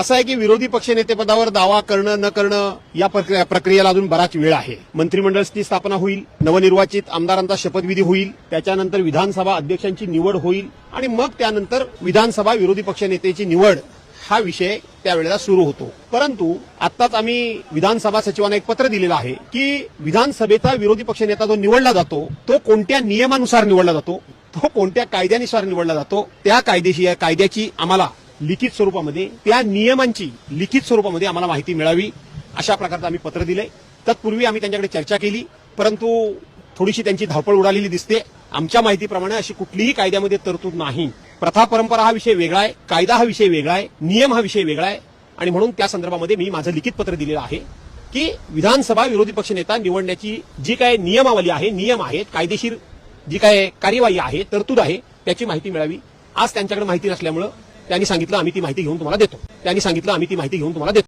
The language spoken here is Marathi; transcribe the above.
असं आहे की विरोधी पक्षनेतेपदावर दावा करणं न करणं या प्रक्रियेला अजून बराच वेळ आहे. मंत्रिमंडळाची स्थापना होईल, नवनिर्वाचित आमदारांचा शपथविधी होईल, त्याच्यानंतर विधानसभा अध्यक्षांची निवड होईल आणि मग त्यानंतर विधानसभा विरोधी पक्षनेत्याची निवड हा विषय त्यावेळेला सुरू होतो. परंतु आत्ताच आम्ही विधानसभा सचिवांना एक पत्र दिलेलं आहे की विधानसभेचा विरोधी पक्षनेता जो निवडला जातो तो कोणत्या नियमानुसार निवडला जातो, तो कोणत्या कायद्यानुसार निवडला जातो, त्या कायद्याची आम्हाला लिखित स्वरूपामध्ये, त्या नियमांची लिखित स्वरूपामध्ये आम्हाला माहिती मिळावी, अशा प्रकारचं आम्ही पत्र दिलंय. तत्पूर्वी आम्ही त्यांच्याकडे चर्चा केली, परंतु थोडीशी त्यांची धावपळ उडालेली दिसते. आमच्या माहितीप्रमाणे अशी कुठलीही कायद्यामध्ये तरतूद नाही. प्रथा परंपरा हा विषय वेगळा आहे, कायदा हा विषय वेगळा आहे, नियम हा विषय वेगळा आहे आणि म्हणून त्या संदर्भामध्ये मी माझं लिखित पत्र दिलेलं आहे की विधानसभा विरोधी पक्षनेता निवडण्याची जी काय नियमावली आहे, नियम आहेत, कायदेशीर जी काय कार्यवाही आहे, तरतूद आहे, त्याची माहिती मिळावी. आज त्यांच्याकडे माहिती नसल्यामुळे त्यांनी सांगितलं आम्ही ती माहिती घेऊन तुम्हाला देतो.